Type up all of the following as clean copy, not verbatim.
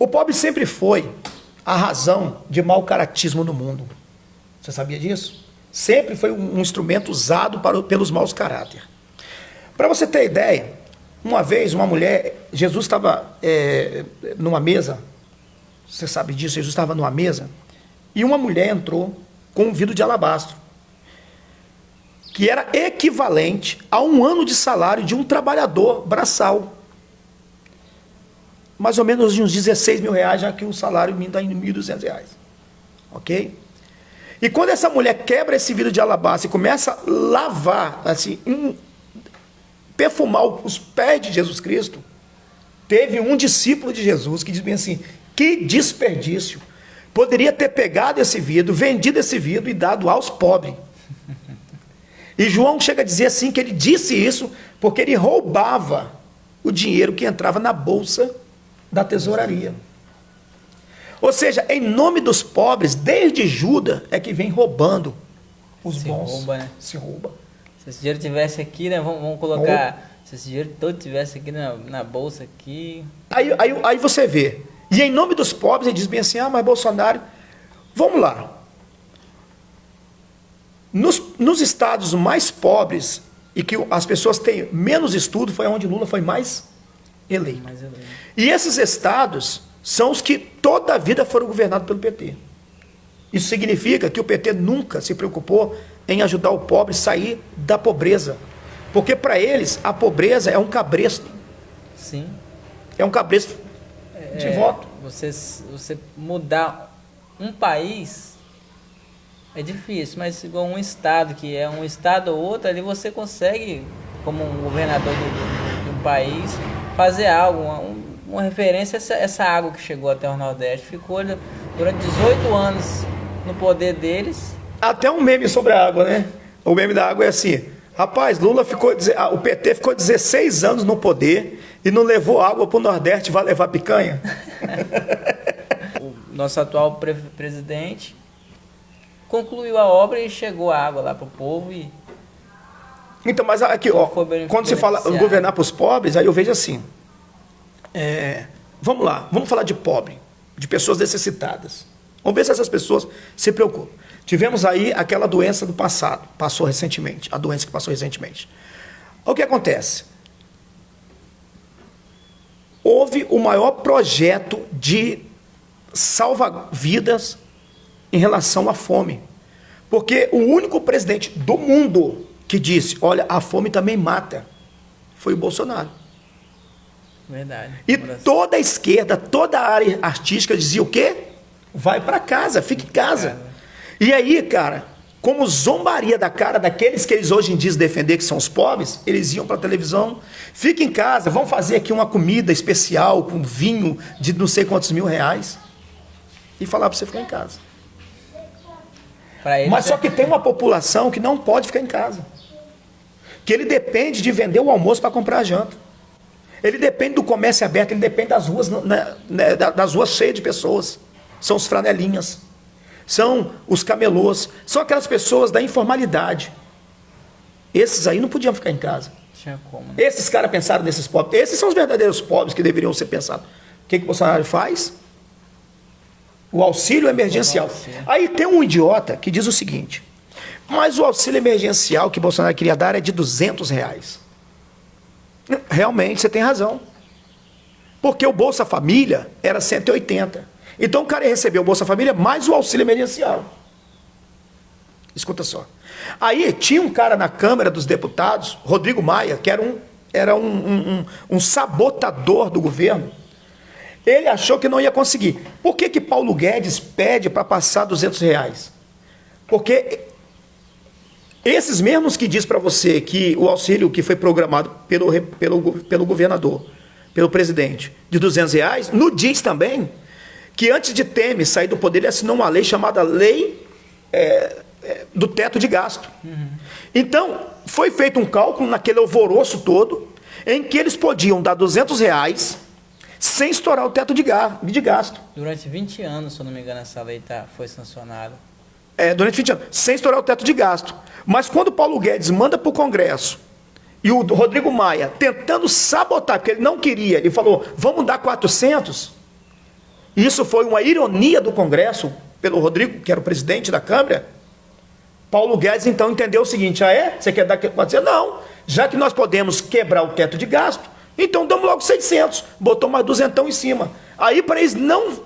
O pobre sempre foi a razão de mau caratismo no mundo. Você sabia disso? Sempre foi um instrumento usado pelos maus caráter. Para você ter ideia, uma vez uma mulher, Jesus estava numa mesa, você sabe disso, Jesus estava numa mesa, e uma mulher entrou com um vidro de alabastro, que era equivalente a 1 ano de salário de um trabalhador braçal. Mais ou menos uns 16 mil reais, já que o salário mínimo está em 1.200 reais. Ok? E quando essa mulher quebra esse vidro de alabastro e começa a lavar, assim, perfumar os pés de Jesus Cristo, teve um discípulo de Jesus que diz bem assim, que desperdício, poderia ter pegado esse vidro, vendido esse vidro e dado aos pobres. E João chega a dizer assim, que ele disse isso porque ele roubava o dinheiro que entrava na bolsa da tesouraria. Ou seja, em nome dos pobres, desde Judas é que vem roubando os bons. Rouba, né? Se rouba. Se esse dinheiro tivesse aqui, né? Vamos colocar. Se esse dinheiro todo tivesse aqui na bolsa aqui. Aí você vê. E em nome dos pobres, ele diz bem assim, mas Bolsonaro, vamos lá. Nos estados mais pobres, e que as pessoas têm menos estudo, foi onde Lula foi mais eleito. E esses estados são os que toda a vida foram governados pelo PT. Isso significa que o PT nunca se preocupou em ajudar o pobre a sair da pobreza. Porque para eles a pobreza é um cabresto. Sim. É um cabresto de voto. Você mudar um país é difícil, mas igual um estado, que é um estado ou outro, ali você consegue, como um governador de um país, fazer algo, uma referência a essa água que chegou até o Nordeste. Ficou durante 18 anos no poder deles. Até um meme sobre a água, né? O meme da água é assim, rapaz, o PT ficou 16 anos no poder e não levou água para o Nordeste, vai levar picanha? O nosso atual presidente concluiu a obra e chegou a água lá para o povo. Então, mas aqui, ó, quando se fala governar para os pobres, aí eu vejo assim, vamos lá, vamos falar de pobre, de pessoas necessitadas. Vamos ver se essas pessoas se preocupam. Tivemos aí aquela doença do passado, passou recentemente, a doença que passou recentemente. O que acontece? Houve o maior projeto de salva-vidas em relação à fome. Porque o único presidente do mundo que disse, olha, a fome também mata, foi o Bolsonaro. Verdade. E toda a esquerda, toda a área artística dizia o quê? Vai para casa, fica em casa. E aí, cara, como zombaria da cara daqueles que eles hoje em dia defender, que são os pobres, eles iam para a televisão, fica em casa, vamos fazer aqui uma comida especial com vinho de não sei quantos mil reais e falar para você ficar em casa. Mas só que tem uma população que não pode ficar em casa, que ele depende de vender o almoço para comprar a janta. Ele depende do comércio aberto, ele depende das ruas, das ruas cheias de pessoas. São os franelinhas, são os camelôs, são aquelas pessoas da informalidade. Esses aí não podiam ficar em casa. Tinha como, né? Esses caras pensaram nesses pobres. Esses são os verdadeiros pobres que deveriam ser pensados. O que o Bolsonaro faz? O auxílio emergencial. Aí tem um idiota que diz o seguinte, mas o auxílio emergencial que o Bolsonaro queria dar é de R$200. Realmente, você tem razão. Porque o Bolsa Família era 180. Então o cara ia receber o Bolsa Família mais o auxílio emergencial. Escuta só. Aí tinha um cara na Câmara dos Deputados, Rodrigo Maia, que era um sabotador do governo. Ele achou que não ia conseguir. Por que Paulo Guedes pede para passar R$200? Porque esses mesmos que diz para você que o auxílio que foi programado pelo governador, pelo presidente, de R$200, no diz também que antes de Temer sair do poder, ele assinou uma lei chamada Lei do Teto de Gasto. Então, foi feito um cálculo naquele alvoroço todo, em que eles podiam dar R$200 sem estourar o teto de gasto. Durante 20 anos, se eu não me engano, essa lei foi sancionada. Durante 20 anos, sem estourar o teto de gasto. Mas quando o Paulo Guedes manda para o Congresso, e o Rodrigo Maia tentando sabotar, porque ele não queria, ele falou, vamos dar 400, Isso foi uma ironia do Congresso, pelo Rodrigo, que era o presidente da Câmara. Paulo Guedes, então, entendeu o seguinte: ah, é? Você quer dar... Pode dizer, não. Já que nós podemos quebrar o teto de gasto, então damos logo 600. Botou mais 200 em cima. Aí, para eles não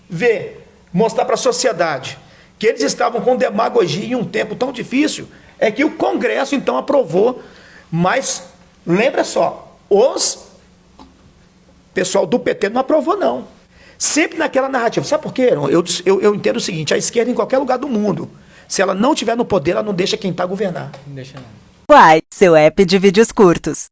ver, mostrar para a sociedade que eles estavam com demagogia em um tempo tão difícil, é que o Congresso, então, aprovou. Mas, lembra só, pessoal do PT não aprovou, não. Sempre naquela narrativa. Sabe por quê? Eu entendo o seguinte: a esquerda, em qualquer lugar do mundo, se ela não estiver no poder, ela não deixa quem está governar. Não deixa não. Uai, seu app de vídeos curtos.